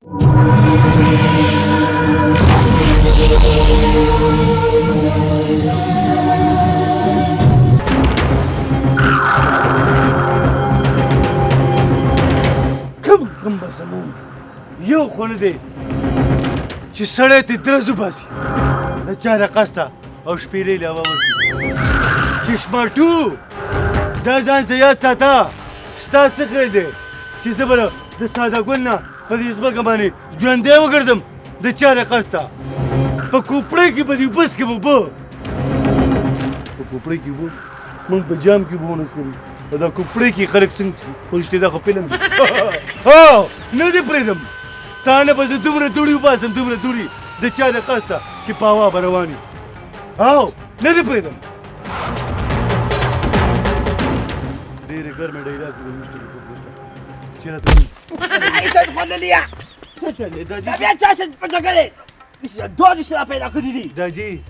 کوم به زمون یو خو نه دی چې سړی ترې درز وباسي د چا د قصده او شپېلۍ له هوا ورکړي چشماټو دا ځان څه یاد ساته ستا څه خیال دی چې زه به د ساده ګل نه په دې ځمکه باندې ژوندی وګرځم د چا د قصده په کوپړۍ کې به دې بس کې به اوبه په کوپړۍ کې اوبه موږ په جام کې اوبه ونه څښو او دا کوپړۍ کې خلک څنګه څښي خو رښتیا دا خو فلم دی هو نه دې پرېږدم ستا نه به زه دومره دوړې وباسم دومره دوړې د چا د قصده چې په هوا به روان وي او نه دې پرېږدم ډېرې ګرمې ډیلاګ دي مشتري چې راته سید خوندلیا څه چلې دا دا بیا چا سره په جګړې دوه دې پیدا کړي دي داجي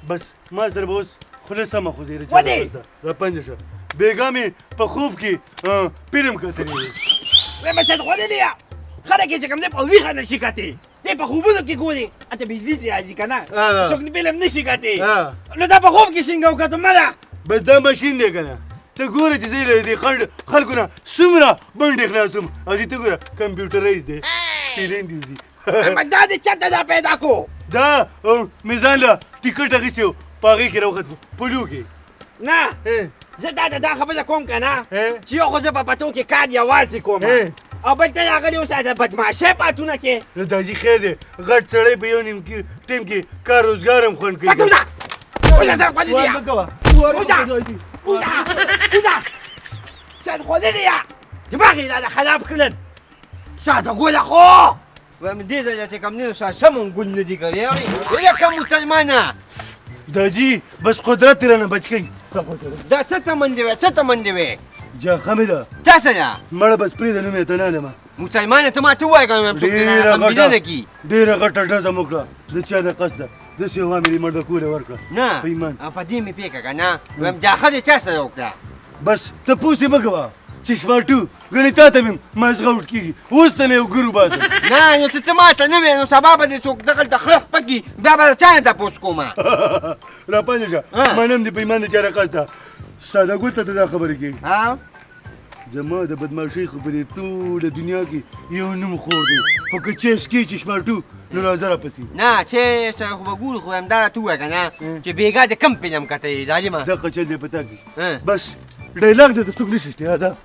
بس ما سره به اوس خوله سمه خوځېږي ودې را پنځه شه بېګا مې په خوب کې فلم کتلی دی وایم سید خوندلیا خلک یې چې کوم دی په ویښه نشي کتلی دی په خوبونو کې ګوري اته بجلي چې راځي که نه څوک فلم نشي کتلی نو دا په خوب کې څنګه وکتم مله بس دا ماشین دی که نه ته ګوره چې زه له دې خلکو نه څومره بنډې خلاصوم او دې ته ګوره کمپیوټرایز دی شپېلۍ دې ځي دا دې چاته دا پیدا کو دا مې ځان له ټیکټ اخیستی و په هغې کې راوخت پلو کې نه زه دا خبره کوم که نه چې یو خو زه په پتو کې کار یوازې کوم او بل ته راغلی اوس د بدماشۍ پاتونه کې نو داجي خیر دی غټ سړی په یو نیم ټیم کې کار روزګار هم خوند کوي سید خوندلیا دماغ یې دا خراب کړل ساده ګوله خو وایم دې ځای ته کوم نه سمون ګل نه دي کړی یا کوم مسلمانه داجي بس قدرت یې رانه بچ کوي دا څه تمندې وې څه تمندې وې جا خمې ده تا سره مړه بس پرېږده نوم یې ته نه علمه مسلمانه ته ما ته ووایه که څوک نه کي ډېره غټه ډزه مو کړه د چا د قصده داسې یو مې دې مرده کوله ورکړه نه په ایمان په دې مې پېکه که نه وایم جاښه دې چا سره وکړه بس تپوس یې مه کوه چشماټو ګنې تا ته مې مازغه وټ کېږي اوس ته نه یو ګرو باسم نه نو ته ما ته نه وې نو سبا به دې څوک دغلته خره سپکي بیا به د چا نه تپوس کومه را پنځه شه منم دې په ایمان د چا د قصده ساده ګوته ته دا خبرې کوي زما د بدماشۍ خو په دې ټوله دنیا کې یو نوم خور دی خو که چیس کې چشماټو نو راځه راپسې نه چې سره خو به ګورو خو همدا راته ووایه که نه چې بېګا د کم فلم کتلی ظالمه دغه چل دی په تا کې بس ډایلاګ دی ته څوک نشي اشتیا ده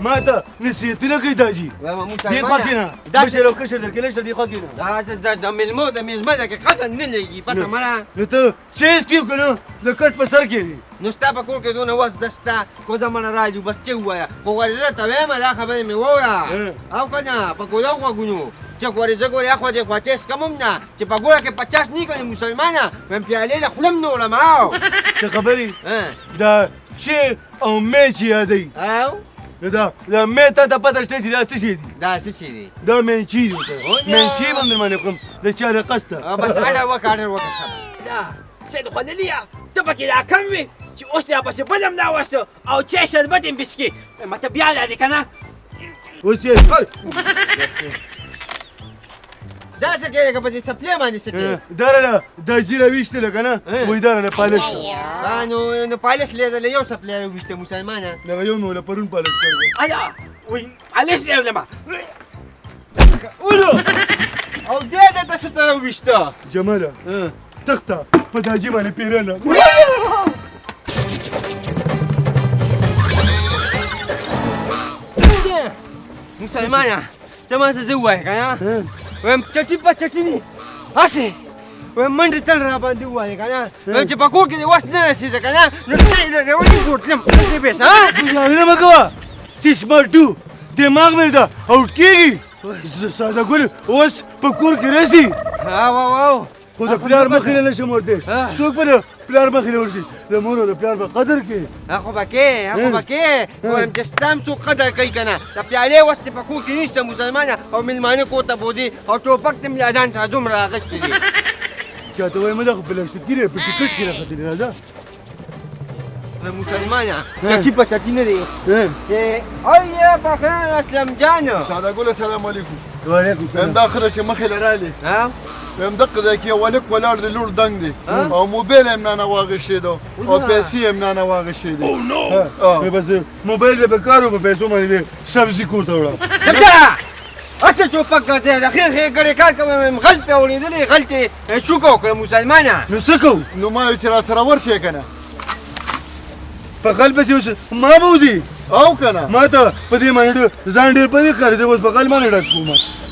ما ته نصیحتونه کوي داجي دې خوا کښېنه مشر او کشر درکې نشته دې خوا کښېنه د مېلمو د میزبه ده کې قدر نه لګي پته مړه نو ته چیس کېو که نه د کټ په سر کښېنې نو ستا په کور کې دونه وس ده شته خو زه مړه راځو بس چې ووایه خو ورېزه ته وایم دا خبرې مې ووایه او که نه په ګولو غوږونو چې ورېزه ګورې اخوا دې خوا چیس کم هم نه چې په ګوره کې 50 نه کنې مسلمانه وایم پیالې له خوله هم نه وړم او څه خبرې دا چې او مې چې یادوي او دا مې تا ته پته شته چې دا څه شی دي دا څه شی دی دا مینچي دي مینچي به هم در باندې خورم د چا د قصده بس اډر وکړه دا سید خوندلیا ته پکې را کم وې چې اوس یې پسې بل هم راوسته او چای شربت هم بسکي ماته بیا راځي که نه اوس یې دا څه کوې که په دې څپلۍ باندې څه کوې دا رانه دا جي راویشتله که نه وایي دا رانه پالش کړه نو پالش لیدله یو څپلۍ راویشته مسلمانه دغه یو مې له پرون پالش کړی ایا وایي پالش لیدلمه ولو او دې دته څه ته راویشته جماله تخته په داجي باندې پیرنه مسلمانه ته ما ته زه ووایه که نه وایم چټي په چټي دي هسې وایم منډې تل را باندې ووایه که نه وایم چې په کور کې دې وس نه رسېده که نه نو ټای دې راولي ګوتلم داسې بېس ګوزارونه مه کوه چشماټو دماغ مې ده اوټ کېږي ساده ګل اوس په کور کې رسي او خو د پلار مخې نه نشم ورته څوک به د پلار مخې نه ورشي د مور او د پلار به قدر کوي خو به کې وایم چې ستا هم څوک قدر کوي که نه د پیالې وس دې په کور کې نشته مسلمانه او مېلمانه کور ته بوځي او ټوپک دې مې له ځان څخه دومره اخیستی دي چاته وایم دا خو پلاستیکي دی په ټکټ کې راختلی راځه مسلمانه چټي په چټي نه دی چې آیا بخیر اسلم جانو ساده ګل سلام علیکم وعلیکم ویم دا خره چې مخې له رالې ها ویم دقه ځای کې یو هلک ولاړ دی لوړ دنګ دی او موبایل هم نانه واغېشتی ده او پیسې هم نانه واغېشتې دي بس موبایل به کارو په پیسو باندې سبزي کور ته وړم اچھا ټوپک کرتے ہیں خیر خیر ګړې کار کوم غلط په اورېدلې غلطي شوکو کړ مسلمانه نو څه کوو نو ما وی چې را سره ورشې که نه په غل پسې اوس ما به وځي او که نه ما ته په دې باندې ځان ډېر په دې ښکاري زه اوس په غل باندې ډک کوم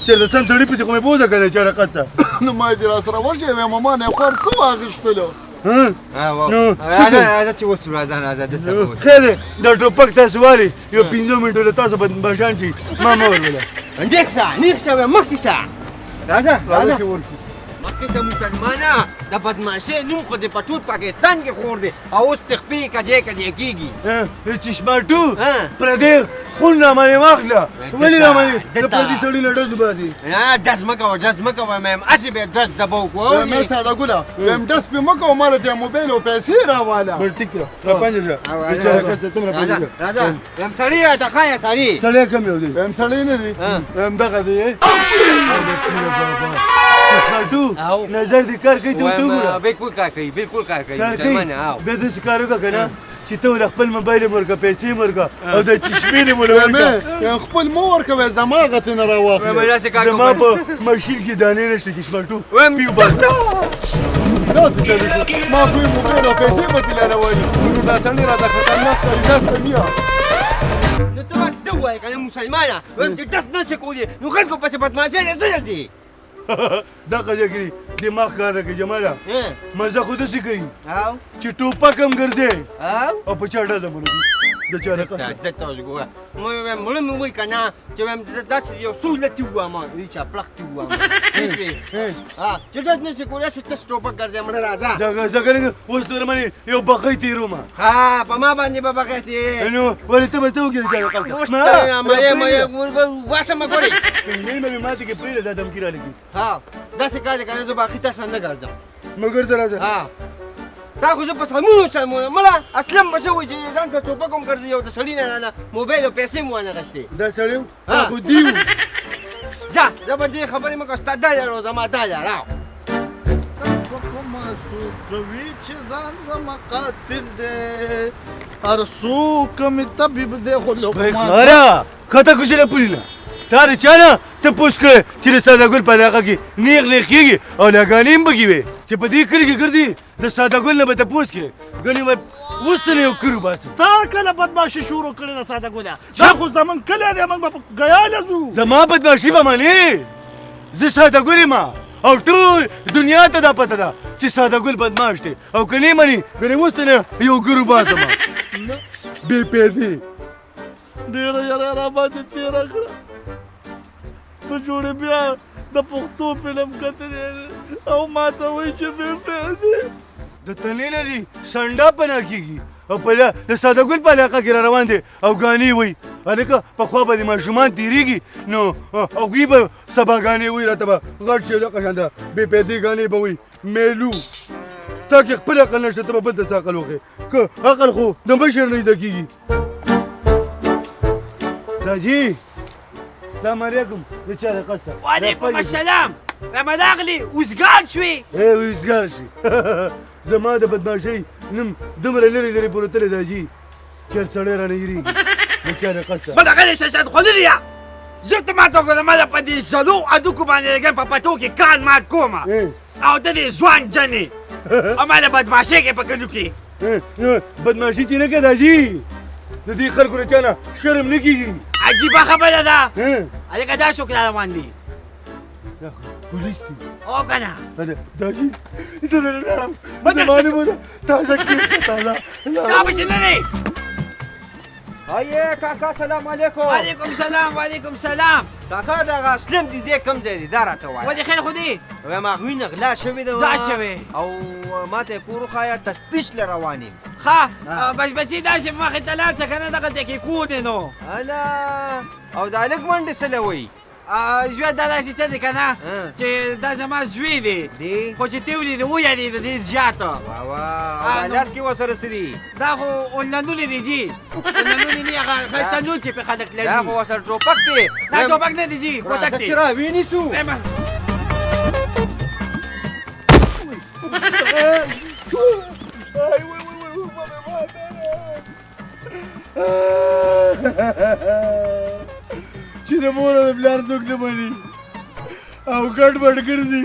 چېرته سم سړي پسې خو مې بوځه که نه چا رقص ته نو ما چې را سره ورشې ویم ما نه یې خور څه واغېشتلو نو راځه چې وڅو راځه د سبو خیر دی دا ټوپک تاسو والي یو 5 منټو له تاسو بشان چې ما مه ورولئ نیخسه مخکې شه راځه راځه چې ورشي مخکې ته مسلمانه د بدماشۍ نوم خو د په ټول پاکستان کې خور دی او اوس تخپې کجې کېږي چشماټو پردې خون رامانې واخله ولې رامانې د پردي سړي نه ډز وباسي ډز مه کوه میم هسې به ډز دبو کوو مې ساده ګله ویم ډس پې مه کوه ماله ته موبایل او پیسې راواله بل ټیک کړه را پنځه راځه یم سړي راته ښایه سړي سړی کم یو دی ویم سړی نه دی ویم دغه دی چشماټو نظر دې کار کوي ته ورته وګوره بالکل کار کوي کار کوي بیا داسې کار وکړه که نه چې ته ول خپل موبایل یې ورکړه پیسې یې ورکړه او د چشمې دې ول ورکړه خپل مه ورکوې زما غتې نه راواخلې زما په ماشین کې دانې نشته چشماټو پیو بس داسې چلې شو ما خو یې موبایل او پیسې به دې لرولې نو دا سړی راته خطرناک ښکاري داسې میا نو ته ماته ته ووایې که نه مسلمانه وایم چې ډس نشې کولی نو خلکو پسې بدماشۍ نه څه درځي دغه ځای کې دماغ کار نه کوي جماله مزه خو داسې کوي او چې ټوپک هم ګرځې او او په چا ډزه باندې د چا رقص دته اوس ګوره مړه مې ووایي که نه چې وایم داسې یو سهولتي ووایم وایي چې پلختی ووایم چې ډز نشې کولی هسې تس ټوپک ګرځې مړه راځه ځکه اوس در باندې یو بخۍ تېرومه ها په ما باندې به بغېتې نو ولې ته به څه وکړې چا رقص واسمه ګورې نه مې ماته کې پرېږده دا دمکي رالګي ها داسې کار دی که نه زه باقي تا سره نه ګرځم مګر زه راځه ها تا خو زه په سلمونه مړه اصلا به څه وایي چې ځان ته ټوپک هم ګرځي او د سړي نه موبایل او پیسې مو وانه غشتې دا سړی و خو دی و ځه زه به دې خبرې مه کوه ستا دا یار او زما دا یار او کوي چې ځان زما قاتل دی هر څوک مې طبیب دی خو اره خطه کوشله پولینا تا د چا نه تپوس کړی چې د سادهګل په علاقه کې نیغ کېږي او لاګانې هم پکې وې چې په دې کلي کې ګرځي د سادهګل نه به تپوس کې ګنې به اوس ته نه یو کړو باسم تا کله بدماشي شروع کړې ده ساده ګله دا خو زمونږ کلی دی موږ به په ګیاله ځو زما بدماشي به منې زه سادهګل یم او ټول دنیا ته دا پته ده چې سادهګل بدماش دی او که نه منې ګنې اوس ته نه یو ګرو باسم بې پیدې ډېره یاره راباندې تېره کړه ته جوړې بیا د پښتو فلم کتلی او ما ته وایي چې بې پیدې د تنې نه دي سنډا پناه کېږي او په د سادهګل په علاقه کې را روان دی او ګانې وایي هلکه پخوا به د ماشومان تېرېږي نو هغوی به سباګانې وایي راته به غټ شي دغه شان ده بې پیدې ګانې به وایي میلو تا کې خپل عقل نشته ته به بل داسې عقل وښیې که عقل خو د مشر نه زده کېږي داجي السلام علیکم د چا رقص ته وعلیکم السلام لما راغلي وزګار شوې وزګار شي زما د بدماشۍ نوم دومره لرې پورې تللی داجي چېر سړی رانه هېرېږي د چا رقص ته بل هغه سیاست خوړلې يه زه ته ما ته وګوره ما په دې زلو هډوکو باندې لګم په پټو کې کان مات کومه او ته دې ځوان جنې او ما د بدماشۍ کې په کلو کې بدماشي چې نه کوې داجي د دې خلکو د چا نه شرم نه کېږي عجیبه خبره ده هلکه دا څوک را روان دي پولیس دي او که نه داجي زه نه لاړم زما نوم تازه کېږه تازه دا پسې نه دی هایې کاکا سلام علیکم وعلیکم سلام وعلیکم سلام کاکا دغه اسلم دې ځای کوم ځای دی دا راته وایه ولې خیر خو دی وایم هغوی نه غلا شوې ده دا شوې او ما ته یې کور وښایه تفتیش له روان یم ښه بچبچي داسې مخې ته لاړ څه که نه دغلته کې کور دی نو الا او دا هلک منډې څه له وایي ژوند دا داسې څه دی که نه چې دا زما زوی دی دی خو چې ته ولید ویلېده ډېر زیاته واه لاس کې ورسره څه دي دا خو اولندونه دي جي اولندونه نه هغه تنور چې په خلک لري دا خو ورسره ټوپک دی دا ټوپک نه دی جي کوتک دی چې را وینیسو چې د مور او د پلار څوک نه مني او ګډ وډ ګرځي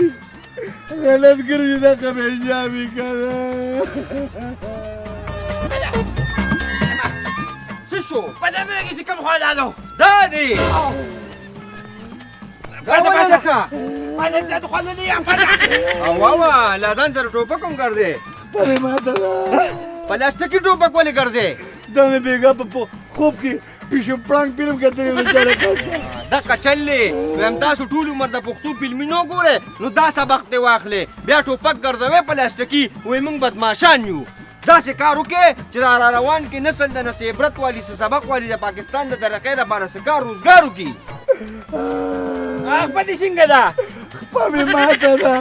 غلط ګرځي دا کمیجا وي که نه څه شو په دې نه لګي چې کوم خوا دا دا دی پازه لکه پازه چې خوا نه یم پازه او واوا لا ځان سره ټوپک هم ګرځې پرې ماته ده پلاستیکي ټوپک ولې ګرځې دا مې بېګا په خوب کې پیشو پړانګ فلم کتلی بیچاره کاکا دا کچل دی ویم تاسو ټول عمر د پښتو فلمونو ګورئ نو دا سبق دې واخلې بیا ټوپک ګرځوئ پلاستیکي وایي موږ بدماشان یو داسې کار وکړې چې دا را روان کې نسل د نس عبرت والي څه سبق والي د پاکستان د ترقۍ دپاره څه کار روزګار وکړي خپه دې څنګه ده خپه مې ماته ده